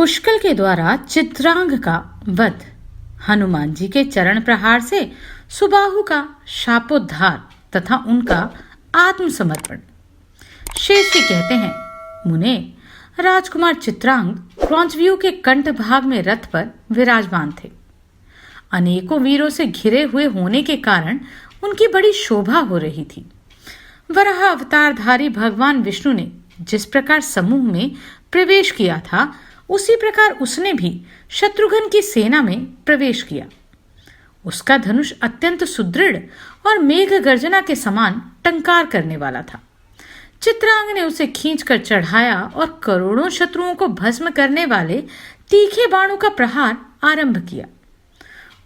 पुष्कल के द्वारा चित्रांग का वध, हनुमान जी के चरण प्रहार से सुबाहु का शापोद्धार तथा उनका आत्मसमर्पण। शेष जी कहते हैं, मुने, राजकुमार चित्रांग क्रौंचव्यूह के कंठ भाग में रथ पर विराजमान थे। अनेकों वीरों से घिरे हुए होने के कारण उनकी बड़ी शोभा हो रही थी। वराह अवतारधारी भगवान विष्णु ने जिस प्रकार समूह में प्रवेश किया था, उसी प्रकार उसने भी शत्रुघ्न की सेना में प्रवेश किया। उसका धनुष अत्यंत सुदृढ़ और मेघ गर्जना के समान टंकार करने वाला था। चित्रांग ने उसे खींचकर चढ़ाया और करोड़ों शत्रुओं को भस्म करने वाले तीखे बाणों का प्रहार आरंभ किया।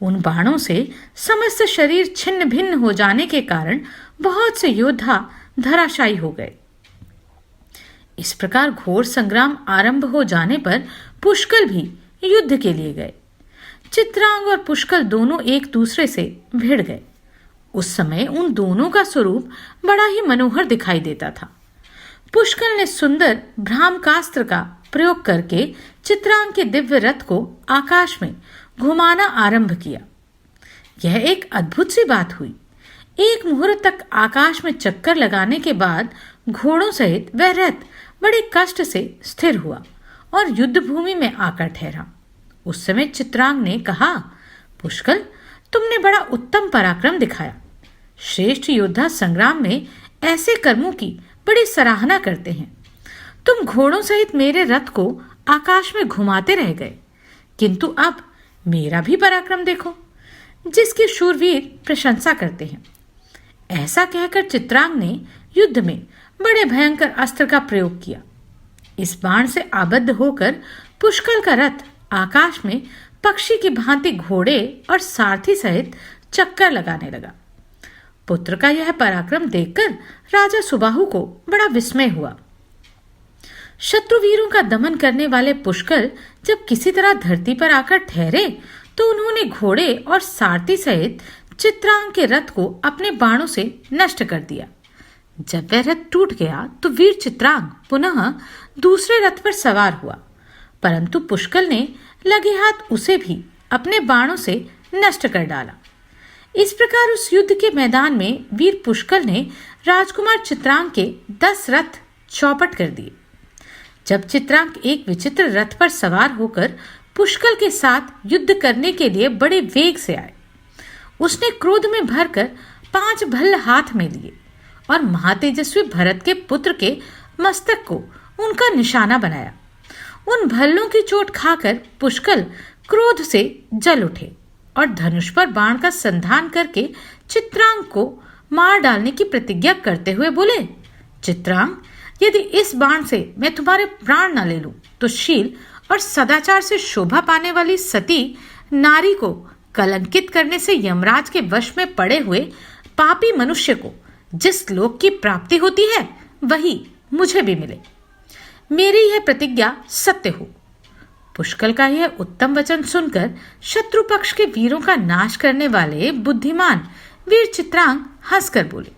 उन बाणों से समस्त शरीर छिन्न भिन्न हो जाने के कारण बहुत से योद्धा धराशायी हो गए। इस प्रकार घोर संग्राम आरंभ हो जाने पर पुष्कल भी युद्ध के लिए गए। चित्रांग और पुष्कल दोनों एक दूसरे से भिड़ गए। उस समय उन दोनों का स्वरूप बड़ा ही मनोहर दिखाई देता था। पुष्कल ने सुंदर भ्रामकास्त्र का प्रयोग करके चित्रांग के दिव्य रथ को आकाश में घुमाना आरंभ किया। यह एक अद्भुत सी बात हुई। एक मुहूर्त तक आकाश में चक्कर लगाने के बाद घोड़ों सहित वह रथ बड़े कष्ट से स्थिर हुआ और युद्ध भूमि में आकर ठहरा। उस समय चित्रांग ने कहा, पुष्कल, तुमने बड़ा उत्तम पराक्रम दिखाया। श्रेष्ठ योद्धा संग्राम में ऐसे कर्मों की बड़ी सराहना करते हैं। तुम घोड़ों सहित मेरे रथ को आकाश में घुमाते रह गए, किंतु अब मेरा भी पराक्रम देखो, जिसकी शूरवीर प्रशंसा करते हैं। ऐसा कहकर चित्रांग ने युद्ध में बड़े भयंकर अस्त्र का प्रयोग किया। इस बाण से आबद्ध होकर पुष्कल का रथ आकाश में पक्षी की भांति घोड़े और सारथी सहित चक्कर लगाने लगा। पुत्र का यह पराक्रम देखकर राजा सुबाहु को बड़ा विस्मय हुआ। शत्रुवीरों का दमन करने वाले पुष्कल जब किसी तरह धरती पर आकर ठहरे, तो उन्होंने घोड़े और सारथी सहित चित्रांग के रथ को अपने बाणों से नष्ट कर दिया। जब वह रथ टूट गया तो वीर चित्रांग पुनः दूसरे रथ पर सवार हुआ, परंतु पुष्कल ने लगे हाथ उसे भी अपने बाणों से नष्ट कर डाला। इस प्रकार उस युद्ध के मैदान में वीर पुष्कल ने राजकुमार चित्रांग के 10 रथ चौपट कर दिए। जब चित्रांग एक विचित्र रथ पर सवार होकर पुष्कल के साथ युद्ध करने के लिए बड़े वेग से आए, उसने क्रोध में भरकर 5 भल्ल हाथ में लिए और महातेजस्वी भरत के पुत्र के मस्तक को उनका निशाना बनाया। उन भल्लों की चोट खाकर पुष्कल क्रोध से जल उठे और धनुष पर बाण का संधान करके चित्रांग को मार डालने की प्रतिज्ञा करते हुए बोले, चित्रांग, यदि इस बाण से मैं तुम्हारे प्राण न ले लूं, तो शील और सदाचार से शोभा पाने वाली सती नारी को कलंकित करने से यमराज के वश में पड़े हुए पापी मनुष्य को जिस लोक की प्राप्ति होती है, वही मुझे भी मिले। मेरी यह प्रतिज्ञा सत्य हो। पुष्कल का यह उत्तम वचन सुनकर शत्रु पक्ष के वीरों का नाश करने वाले बुद्धिमान वीर चित्रांग हंसकर बोले,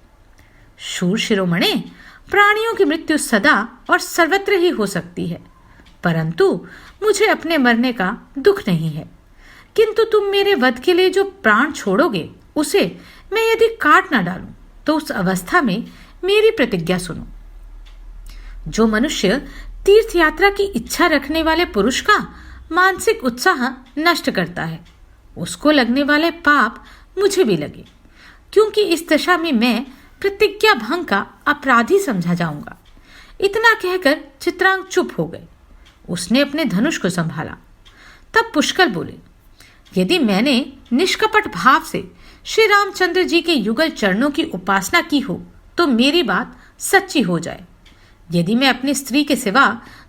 शूर शिरोमणे, प्राणियों की मृत्यु सदा और सर्वत्र ही हो सकती है, परंतु मुझे अपने मरने का दुख नहीं है। किंतु तुम मेरे वध के लिए जो प्राण छोड़ोगे, उसे मैं यदि काट न डालूं, तो उस अवस्था में मेरी प्रतिज्ञा सुनो। जो मनुष्य तीर्थ यात्रा की इच्छा रखने वाले पुरुष का मानसिक उत्साह नष्ट करता है, उसको लगने वाले पाप मुझे भी लगे, क्योंकि इस दशा में मैं प्रतिज्ञा भंग का अपराधी समझा जाऊंगा। इतना कहकर चित्रांग चुप हो गए। उसने अपने धनुष को संभाला। तब पुष्कल बोले, यदि मैंने निष्कपट भाव से श्री रामचंद्र जी के युगल चरणों की उपासना की हो, तो मेरी बात सच्ची हो जाए। यदि मैं अपनी स्त्री के सिवा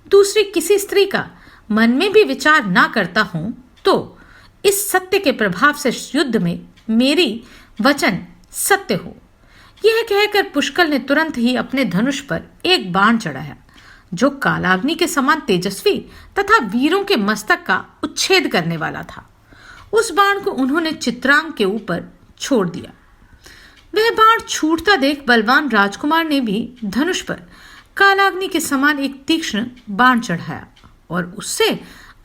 दूसरी किसी स्त्री का मन में भी विचार ना करता हूं, तो इस सत्य के प्रभाव से युद्ध में मेरी वचन सत्य हो। यह कहकर पुष्कल ने तुरंत ही अपने धनुष पर एक बाण चढ़ाया, जो कालाग्नि के समान तेजस्वी तथा वीरों के मस्तक का उच्छेद करने वाला था। उस बाण को उन्होंने चित्रांग के ऊपर छोड़ दिया। वह बाण छूटता देख बलवान राजकुमार ने भी धनुष पर कालाग्नि के समान एक तीक्ष्ण बाण चढ़ाया और उससे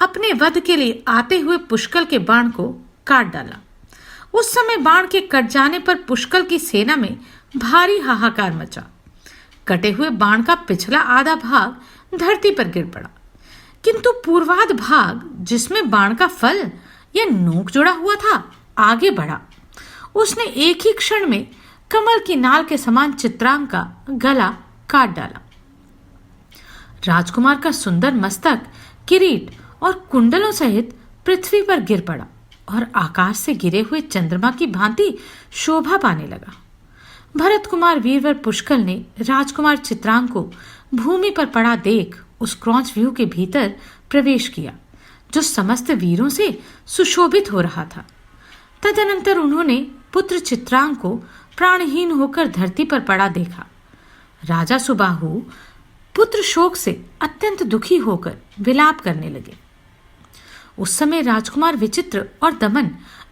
अपने वध के लिए आते हुए पुष्कल के बाण को काट डाला। उस समय बाण के कट जाने पर पुष्कल की सेना में भारी हाहाकार मचा। कटे हुए बाण का पिछला आधा भाग धरती पर गिर पड़ा, किंतु पूर्वाध भाग, जिसमें बाण का फल या नोक जुड़ा हुआ था, आगे बढ़ा। उसने एक ही क्षण में कमल की नाल के समान चित्रांग का गला काट डाला। राजकुमार का सुंदर मस्तक, किरीट और कुंडलों सहित पृथ्वी पर गिर पड़ा और आकाश से गिरे हुए चंद्रमा की भांति शोभा पाने लगा। भरत कुमार वीरवर पुष्कल ने राजकुमार चित्रांग को भूमि पर पड़ा देख उस क्रौंच व्यूह के भीतर प्रवेश किया, जो समस्त वीरों से सुशोभित हो रहा था। तदनंतर उन्होंने पुत्र चित्रांग को प्राणहीन होकर धरती पर पड़ा देखा। राजा सुबाहु पुत्र शोक से अत्यंत दुखी होकर विलाप करने लगे। उस समय राजकुमार विचित्र और दमन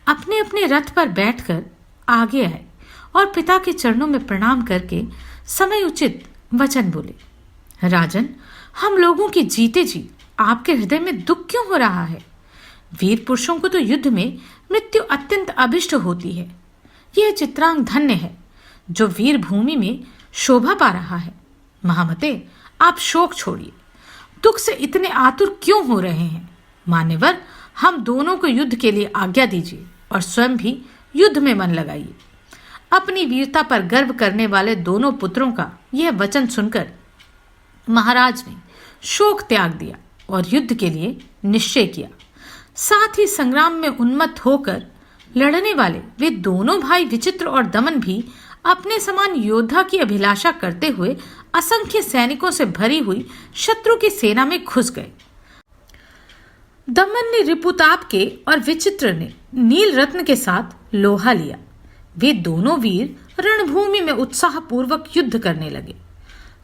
अपने अपने रथ पर बैठकर आगे आए और पिता के चरणों में प्रणाम करके समय उचित वचन बोले। राजन, हम लोगों के जीते जी आपके हृदय में दुख क्यों हो रहा है? वीर पुरुषों को तो युद्ध में मृत्यु अत्यंत अभिष्ट होती है। यह चित्रांग धन्य है जो वीर भूमि में शोभा पा रहा है। महामते, आप शोक छोड़िए। दुख से इतने आतुर क्यों हो रहे हैं? मान्यवर, हम दोनों को युद्ध के लिए आज्ञा दीजिए और स्वयं भी युद्ध में मन लगाइए। अपनी वीरता पर गर्व करने वाले दोनों पुत्रों का यह वचन सुनकर महाराज ने शोक त्याग दिया और युद्ध के लिए निश्चय किया। साथ ही संग्राम में उन्मत्त होकर लड़ने वाले वे दोनों भाई विचित्र और दमन भी अपने समान योद्धा की अभिलाषा करते हुए असंख्य सैनिकों से भरी हुई शत्रु की सेना में घुस गए। दमन ने रिपुताप के और विचित्र ने नील रत्न के साथ लोहा लिया। वे दोनों वीर रणभूमि में उत्साहपूर्वक युद्ध करने लगे।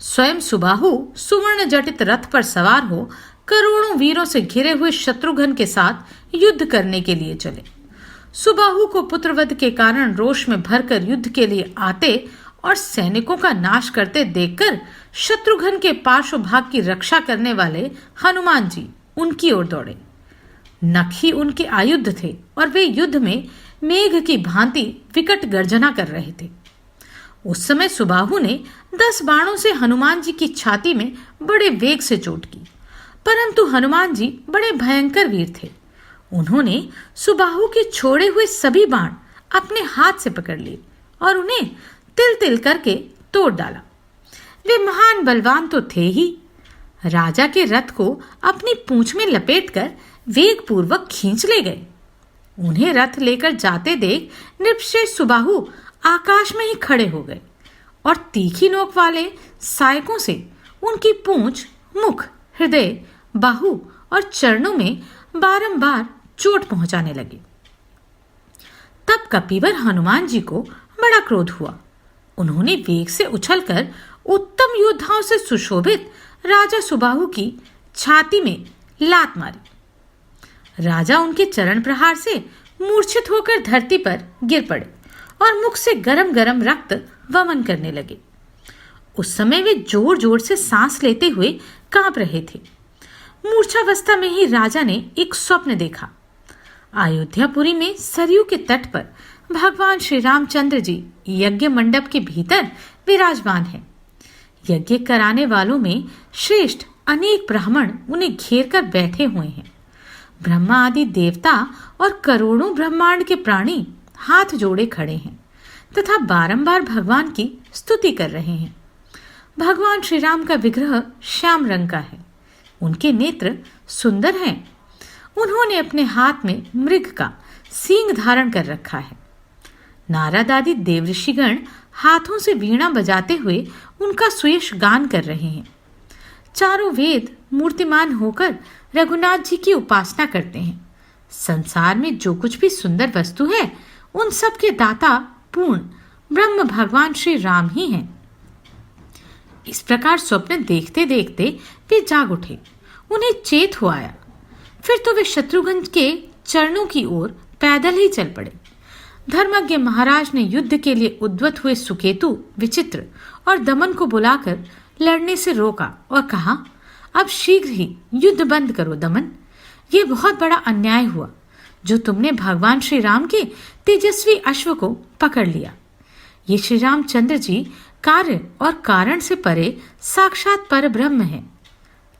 स्वयं सुबाहु सुवर्ण जटित रथ पर सवार हो करोड़ों वीरों से घिरे हुए शत्रुघ्न के साथ युद्ध करने के लिए चले। सुबाहु को पुत्रवध के कारण रोष में भरकर युद्ध के लिए आते और सैनिकों का नाश करते देखकर शत्रुघ्न के पार्श्व भाग की रक्षा करने वाले हनुमान जी उनकी ओर दौड़े। नख ही उनके आयुध थे और वे युद्ध में मेघ की भांति विकट गर्जना कर रहे थे। उस समय सुबाहु ने 10 बाणों से हनुमान जी की छाती में बड़े वेग से चोट की, परंतु हनुमान जी बड़े भयंकर वीर थे। उन्होंने सुबाहु के छोड़े हुए सभी बाण अपने हाथ से पकड़ लिए और उन्हें तिल तिल करके तोड़ डाला। वे महान बलवान तो थे ही, राजा के रथ को अपनी पूंछ में लपेटकर वेग पूर्वक खींच ले गए। उन्हें रथ लेकर जाते देख नृपशेष सुबाहु आकाश में ही खड़े हो गए और तीखी नोक वाले सायकों से उनकी पूंछ, मुख, हृदय, बाहु और चरणों में बारंबार चोट पहुंचाने लगे। तब कपिवर हनुमान जी को बड़ा क्रोध हुआ। उन्होंने वेग से उछलकर उत्तम योद्धाओं से सुशोभित राजा सुबाहु की छाती में लात मारी। राजा उनके चरण प्रहार से मूर्छित होकर धरती पर गिर पड़े और मुख से गरम गरम रक्त वमन करने लगे। उस समय वे जोर जोर से सांस लेते हुए कांप रहे थे। मूर्छावस्था में ही राजा ने एक स्वप्न देखा। अयोध्यापुरी में सरयू के तट पर भगवान श्री रामचंद्र जी यज्ञ मंडप के भीतर विराजमान हैं। यज्ञ कराने वालों में श्रेष्ठ अनेक ब्राह्मण उन्हें घेर कर बैठे हुए हैं। ब्रह्मा आदि देवता और करोड़ों ब्रह्मांड के प्राणी हाथ जोड़े खड़े हैं तथा बारंबार भगवान की स्तुति कर रहे हैं। भगवान श्री राम का विग्रह श्याम रंग का है। उनके नेत्र सुंदर हैं। उन्होंने अपने हाथ में मृग का सींग धारण कर रखा है। नारद आदि देवऋषिगण हाथों से वीणा बजाते हुए उनका सुयश गान कर रहे हैं। चारों वेद मूर्तिमान होकर रघुनाथ जी की उपासना करते हैं। संसार में जो कुछ भी सुंदर वस्तु है उन सब के दाता पूर्ण ब्रह्म भगवान श्री राम ही हैं। इस प्रकार स्वप्न देखते देखते वे जाग उठे। उन्हें चेत हो आया। फिर तो वे शत्रुघ्न के चरणों की ओर पैदल ही चल पड़े। धर्मज्ञ महाराज ने युद्ध के लिए उद्वत हुए सुकेतु, विचित्र और दमन को बुलाकर लड़ने से रोका और कहा, अब शीघ्र ही युद्ध बंद करो दमन। ये बहुत बड़ा अन्याय हुआ जो तुमने भगवान श्री राम के तेजस्वी अश्व को पकड़ लिया। ये श्री रामचंद्र जी कार्य और कारण से परे साक्षात पर ब्रह्म है,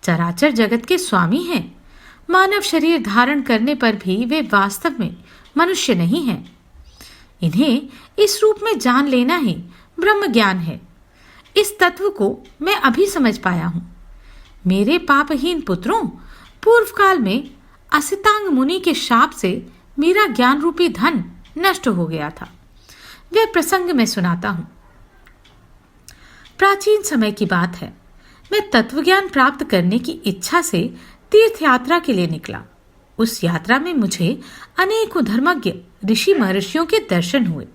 चराचर जगत के स्वामी हैं। मानव शरीर धारण करने पर भी वे वास्तव में मनुष्य नहीं हैं। इन्हें इस रूप में जान लेना ही ब्रह्म ज्ञान है। इस तत्व को मैं अभी समझ पाया हूं। मेरे पापहीन पुत्रों, पूर्व काल में असितांग मुनि के शाप से मेरा ज्ञान रूपी धन नष्ट हो गया था। वह प्रसंग मैं सुनाता हूं। प्राचीन समय की बात है। मैं तत्वज्ञान प्राप्त करने की इच्छा से तीर्थ यात्रा के लिए निकला। उस यात्रा में मुझे अनेकों धर्मज्ञ ऋषि महर्षियों के दर्शन हुए।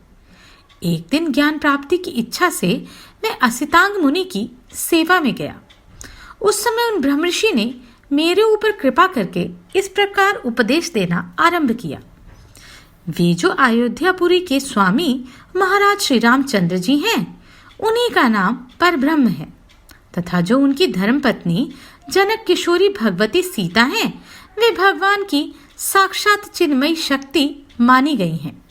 एक दिन ज्ञान प्राप्ति की इच्छा से मैं असितांग मुनि की सेवा में गया। उस समय उन ब्रह्मर्षि ने मेरे ऊपर कृपा करके इस प्रकार उपदेश देना आरंभ किया। वे जो अयोध्यापुरी के स्वामी महाराज श्री रामचंद्र जी हैं, उन्हीं का नाम परब्रह्म है तथा जो उनकी धर्मपत्नी जनक किशोरी भगवती सीता हैं, वे भगवान की साक्षात चिन्मयी शक्ति मानी गई हैं।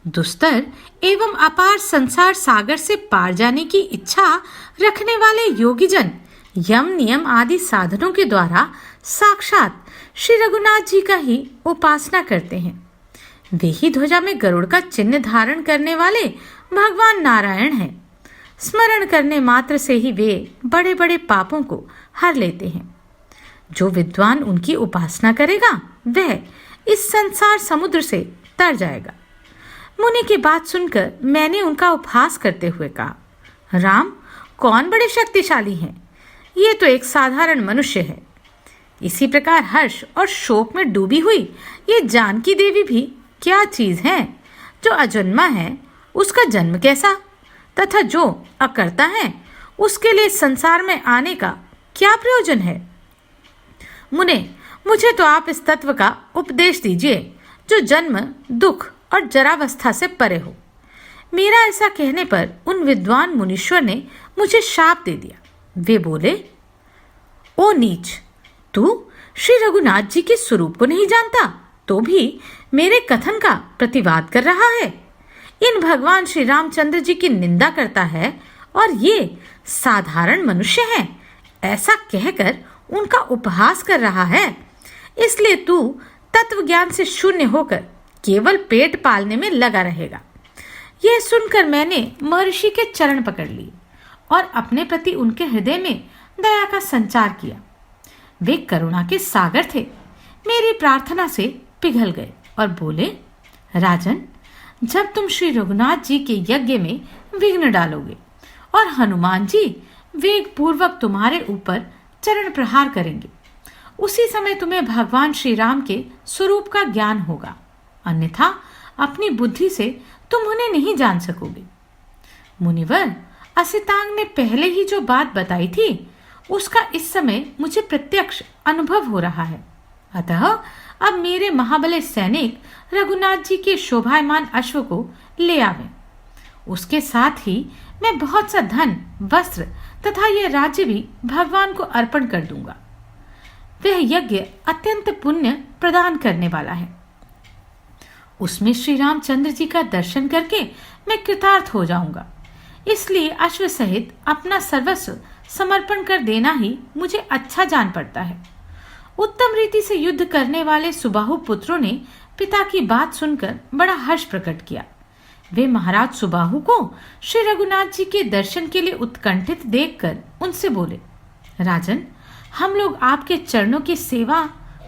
दुस्तर एवं अपार संसार सागर से पार जाने की इच्छा रखने वाले योगीजन यम नियम आदि साधनों के द्वारा साक्षात श्री रघुनाथ जी का ही उपासना करते हैं। वे ही ध्वजा में गरुड़ का चिन्ह धारण करने वाले भगवान नारायण हैं। स्मरण करने मात्र से ही वे बड़े बड़े पापों को हर लेते हैं। जो विद्वान उनकी उपासना करेगा वह इस संसार समुद्र से तर जाएगा। मुनि की बात सुनकर मैंने उनका उपहास करते हुए कहा, राम कौन बड़े शक्तिशाली हैं? ये तो एक साधारण मनुष्य है। इसी प्रकार हर्ष और शोक में डूबी हुई ये जानकी देवी भी क्या चीज है? जो अजन्मा है उसका जन्म कैसा, तथा जो अकर्ता है उसके लिए संसार में आने का क्या प्रयोजन है? मुने, मुझे तो आप इस तत्व का उपदेश दीजिए जो जन्म, दुख और जरावस्था से परे हो। मेरा ऐसा कहने पर उन विद्वान मुनीश्वर ने मुझे शाप दे दिया। वे बोले, ओ नीच, तू श्री रघुनाथ जी के स्वरूप को नहीं जानता तो भी मेरे कथन का प्रतिवाद कर रहा है। इन भगवान श्री रामचंद्र जी की निंदा करता है और ये साधारण मनुष्य हैं, ऐसा कहकर उनका उपहास कर रहा है। इसलिए तू तत्व ज्ञान से शून्य होकर केवल पेट पालने में लगा रहेगा। यह सुनकर मैंने महर्षि के चरण पकड़ लिए और अपने प्रति उनके हृदय में दया का संचार किया। वे करुणा के सागर थे। मेरी प्रार्थना से पिघल गए और बोले, राजन, जब तुम श्री रघुनाथ जी के यज्ञ में विघ्न डालोगे और हनुमान जी वेग पूर्वक तुम्हारे ऊपर चरण प्रहार करेंगे, उसी समय तुम्हें भगवान श्री राम के स्वरूप का ज्ञान होगा, अन्यथा अपनी बुद्धि से तुम उन्हें नहीं जान सकोगे। मुनिवर, असितांग ने पहले ही जो बात बताई थी उसका इस समय मुझे प्रत्यक्ष अनुभव हो रहा है। अतः अब मेरे महाबले सैनिक रघुनाथ जी के शोभायमान अश्व को ले आवें। उसके साथ ही मैं बहुत सा धन, वस्त्र तथा यह राज्य भी भगवान को अर्पण कर दूंगा। वह यज्ञ अत्यंत पुण्य प्रदान करने वाला है। उसमें श्री रामचंद्र जी का दर्शन करके मैं कृतार्थ हो जाऊंगा। इसलिए अश्व सहित अपना सर्वस्व समर्पण कर देना ही मुझे अच्छा जान पड़ता है। उत्तम रीति से युद्ध करने वाले सुबाहु पुत्रों ने पिता की बात सुनकर बड़ा हर्ष प्रकट किया। वे महाराज सुबाहु को श्री रघुनाथ जी के दर्शन के लिए उत्कंठित देखकर उनसे बोले, राजन, हम लोग आपके चरणों की सेवा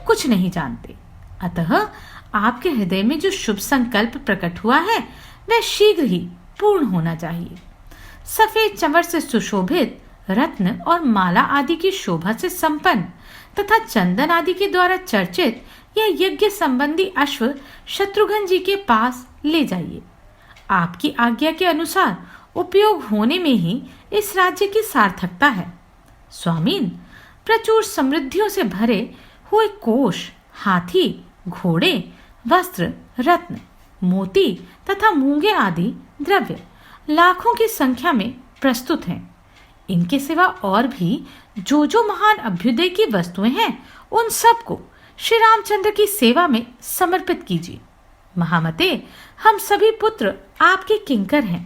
कुछ नहीं जानते, अतः आपके हृदय में जो शुभ संकल्प प्रकट हुआ है वह शीघ्र ही पूर्ण होना चाहिए। सफेद चंवर से सुशोभित, रत्न और माला आदि की शोभा से संपन्न तथा चंदन आदि के द्वारा चर्चित यह यज्ञ संबंधी अश्व शत्रुघ्न जी के पास ले जाइए। आपकी आज्ञा के अनुसार उपयोग होने में ही इस राज्य की सार्थकता है। स्वामीन, प्रचुर समृद्धियों से भरे हुए कोष, हाथी, घोड़े, वस्त्र, रत्न, मोती तथा मूंगे आदि द्रव्य लाखों की संख्या में प्रस्तुत हैं। इनके सिवा और भी जो महान अभ्युदय की वस्तुएं हैं, उन सब को श्री रामचंद्र की सेवा में समर्पित कीजिए। महामते, हम सभी पुत्र आपके किंकर हैं,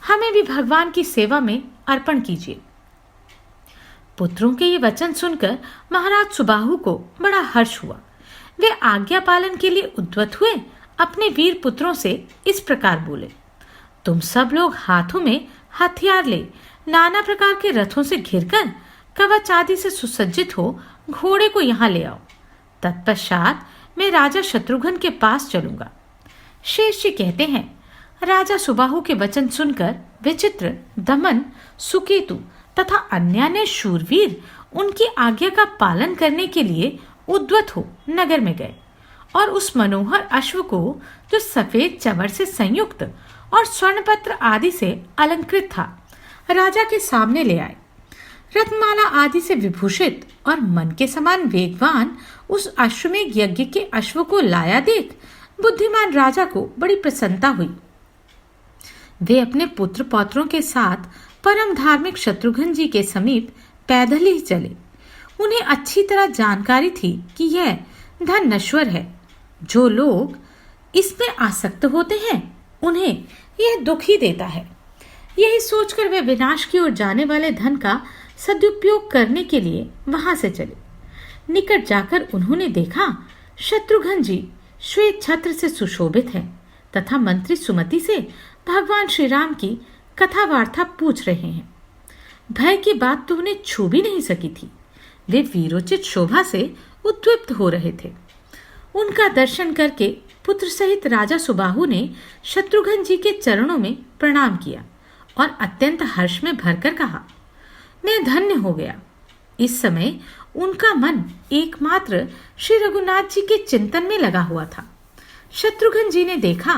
हमें भी भगवान की सेवा में अर्पण कीजिए। पुत्रों के ये वचन सुनकर महाराज सुबाहु को बड़ा हर्ष हुआ। वे आज्ञा पालन के लिए उद्यत हुए अपने वीर पुत्रों से इस प्रकार बोले, तुम सब लोग हाथों में हथियार ले नाना प्रकार के रथों से घिरकर कवच आदि से सुसज्जित हो घोड़े को यहाँ ले आओ। तत्पश्चात मैं राजा शत्रुघ्न के पास चलूंगा। शेष जी कहते हैं, राजा सुबाहु के वचन सुनकर विचित्र, दमन, सुकेतु तथा अन्य शूरवीर उनकी आज्ञा का पालन करने के लिए उद्यत हो नगर में गए और उस मनोहर अश्व को, जो सफेद चमड़ से संयुक्त और स्वर्णपत्र आदि से अलंकृत था, राजा के सामने ले आए। रत्नमाला आदि से विभूषित और मन के समान वेगवान उस अश्वमेध यज्ञ के अश्व को लाया देख बुद्धिमान राजा को बड़ी प्रसन्नता हुई। वे अपने पुत्र पौत्रों के साथ परम धार्मिक शत्रुघ्न जी के समीप पैदल ही चले। उन्हें अच्छी तरह जानकारी थी कि यह धन नश्वर है। जो लोग इसमें आसक्त होते हैं उन्हें यह दुख ही देता है। यही सोचकर वे विनाश की ओर जाने वाले धन का सदुपयोग करने के लिए वहां से चले। निकट जाकर उन्होंने देखा शत्रुघ्न जी श्वेत छत्र से सुशोभित हैं तथा मंत्री सुमति से भगवान श्री राम की कथा वार्ता पूछ रहे हैं। भय की बात तो उन्हें छू भी नहीं सकी थी। वे वीरोचित शोभा से उद्दीप्त हो रहे थे। उनका दर्शन करके पुत्र सहित राजा सुबाहु ने शत्रुघ्न जी के चरणों में प्रणाम किया और अत्यंत हर्ष में भरकर कहा, मैं धन्य हो गया। इस समय उनका मन एकमात्र श्री रघुनाथ जी के चिंतन में लगा हुआ था। शत्रुघ्न जी ने देखा,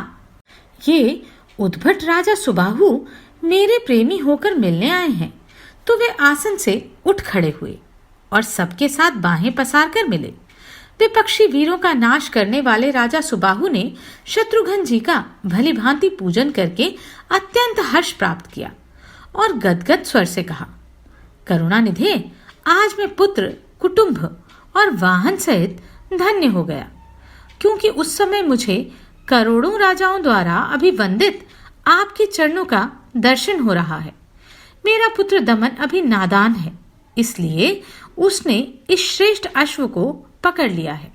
ये उद्भट राजा सुबाहु मेरे प्रेमी होकर मिलने आए हैं, तो वे आसन से उठ खड़े हुए और सबके साथ बाहें पसार कर मिले। विपक्षी वीरों का नाश करने वाले राजा सुबाहु ने शत्रुघ्न जी का भली भांति पूजन करके अत्यंत हर्ष प्राप्त किया और गदगद स्वर से कहा, करुणानिधे, आज मैं पुत्र, कुटुंब और वाहन सहित धन्य हो गया, क्योंकि उस समय मुझे करोड़ों राजाओं द्वारा अभिवंदित आपके चरणों का दर्शन हो रहा है। मेरा पुत्र दमन अभी नादान है, इसलिए उसने इस श्रेष्ठ अश्व को पकड़ लिया है।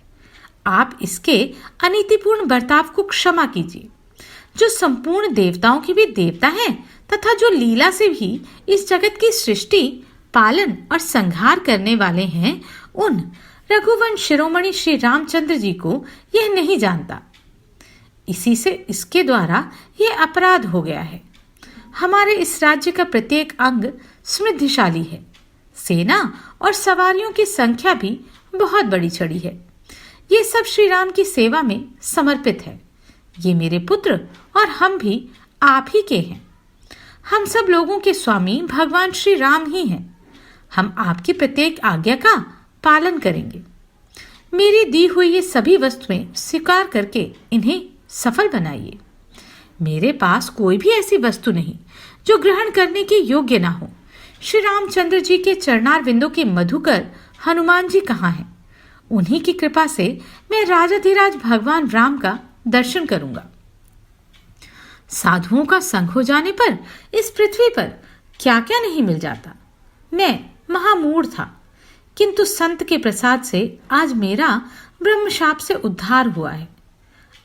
आप इसके अनीतिपूर्ण बर्ताव को क्षमा कीजिए। जो संपूर्ण देवताओं के भी देवता हैं तथा जो लीला से भी इस जगत की सृष्टि, पालन और संहार करने वाले हैं, उन रघुवंश शिरोमणि श्री रामचंद्र जी को यह नहीं जानता। इसी से इसके द्वारा यह अपराध हो गया है। हमारे इस राज्य का प्रत्येक अंग समृद्धिशाली है। सेना और सवारियों की संख्या भी बहुत बड़ी चढ़ी है। ये सब श्री राम की सेवा में समर्पित है। ये मेरे पुत्र और हम भी आप ही के हैं। हम सब लोगों के स्वामी भगवान श्री राम ही हैं। हम आपकी प्रत्येक आज्ञा का पालन करेंगे। मेरी दी हुई ये सभी वस्तुएं स्वीकार करके इन्हें सफल बनाइए। मेरे पास कोई भी ऐसी वस्तु नहीं जो ग्रहण करने के योग्य ना हो। श्री रामचंद्र जी के चरणारविंदों के मधुकर हनुमान जी कहाँ हैं? उन्हीं की कृपा से मैं राजाधिराज भगवान राम का दर्शन करूंगा। साधुओं का संग हो जाने पर इस पृथ्वी पर क्या क्या नहीं मिल जाता। मैं महामूढ़ था, किंतु संत के प्रसाद से आज मेरा ब्रह्मशाप से उद्धार हुआ है।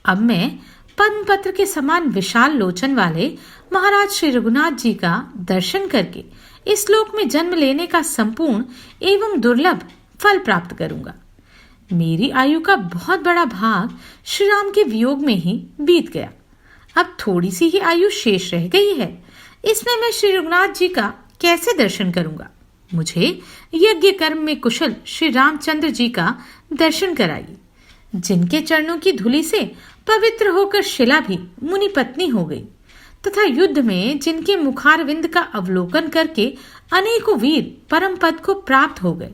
अब मैं पद्मपत्र के समान विशाल लोचन वाले महाराज श्री रघुनाथ जी का दर्शन करके इस लोक में जन्म लेने का संपूर्ण एवं दुर्लभ फल प्राप्त करूंगा। मेरी आयु का बहुत बड़ा भाग श्री राम के वियोग में ही बीत गया। अब थोड़ी सी ही आयु शेष रह गई है। इसमें मैं श्री रघुनाथ जी का कैसे दर्शन करूंगा? मुझे यज्ञ कर्म में कुशल श्री रामचंद्र जी का दर्शन कराइए, जिनके चरणों की धूलि से पवित्र होकर शिला भी मुनि पत्नी हो गई, तथा युद्ध में जिनके मुखारविंद का अवलोकन करके अनेकों वीर परम पद को प्राप्त हो गए।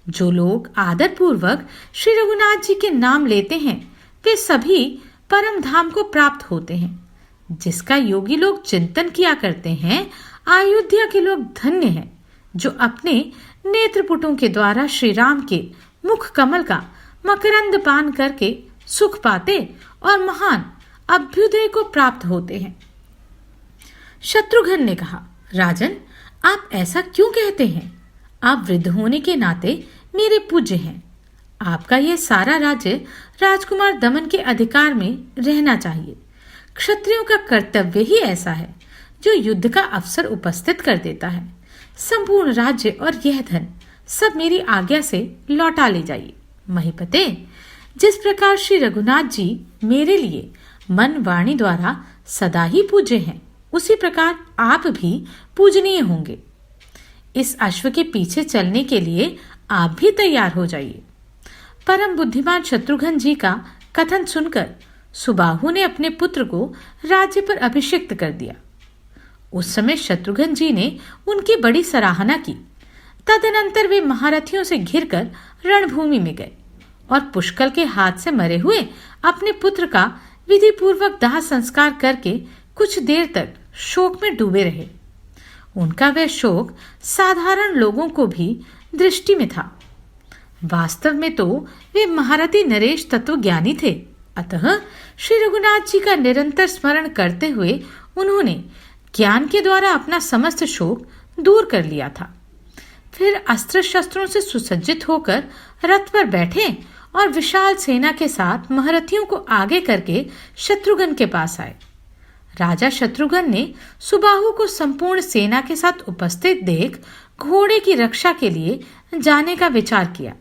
जो लोग आदर पूर्वक श्री रघुनाथ जी के नाम लेते हैं, वे सभी परम धाम को प्राप्त होते हैं। जिसका योगी लोग चिंतन किया करते हैं, अयोध्या के लोग धन्य हैं, जो अपने नेत्रपुटों के द्वारा श्री राम के मुख कमल का मकरंद पान करके सुख पाते और महान अभ्युदय को प्राप्त होते हैं। शत्रुघ्न ने कहा, राजन, आप ऐसा क्यों कहते हैं? आप वृद्ध होने के नाते मेरे पूज्य हैं। आपका यह सारा राज्य राजकुमार दमन के अधिकार में रहना चाहिए। क्षत्रियों का कर्तव्य ही ऐसा है जो युद्ध का अवसर उपस्थित कर देता है। संपूर्ण राज्य और यह धन सब मेरी आज्ञा से लौटा ले जाइए। महीपते, जिस प्रकार श्री रघुनाथ जी मेरे लिए मन वाणी द्वारा सदा ही पूज्य हैं, उसी प्रकार आप भी पूजनीय होंगे। इस अश्व के पीछे चलने के लिए आप भी तैयार हो जाइए। परम बुद्धिमान शत्रुघ्न जी का कथन सुनकर सुबाहु ने अपने पुत्र को राज्य पर अभिषिक्त कर दिया। उस समय शत्रुघ्न जी ने उनकी बड़ी सराहना की। तदनंतर वे महारथियों से घिरकर रणभूमि में गए और पुष्कल के हाथ से मरे हुए अपने पुत्र का विधि पूर्वक दाह संस्कार करके कुछ देर तक शोक में डूबे रहे। उनका वह शोक साधारण लोगों को भी दृष्टि में था। वास्तव में तो वे महारथी नरेश तत्वज्ञानी थे। अतः श्री रघुनाथ जी का निरंतर स्मरण करते हुए उन्होंने ज्ञान के द्वारा अपना समस्त शोक दूर कर लिया था। फिर अस्त्र शस्त्रों से सुसज्जित होकर रथ पर बैठे और विशाल सेना के साथ महारथियों को आगे करके शत्रुघ्न के पास आए। राजा शत्रुघ्न ने सुबाहु को संपूर्ण सेना के साथ उपस्थित देख घोड़े की रक्षा के लिए जाने का विचार किया।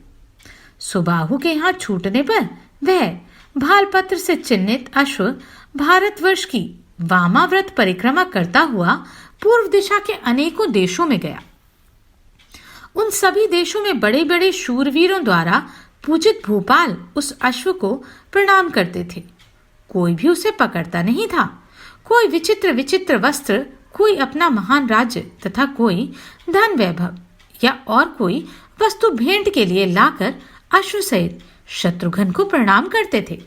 सुबाहु के यहाँ छूटने पर वह भालपत्र से चिन्हित अश्व भारतवर्ष की वामाव्रत परिक्रमा करता हुआ पूर्व दिशा के अनेकों देशों में गया। उन सभी देशों में बड़े बड़े शूरवीरों द्वारा पूजित भूपाल उस अश्व को प्रणाम करते थे। कोई भी उसे पकड़ता नहीं था। कोई विचित्र विचित्र वस्त्र, कोई अपना महान राज्य तथा कोई धन वैभव या और कोई वस्तु भेंट के लिए लाकर अश्व सहित शत्रुघ्न को प्रणाम करते थे।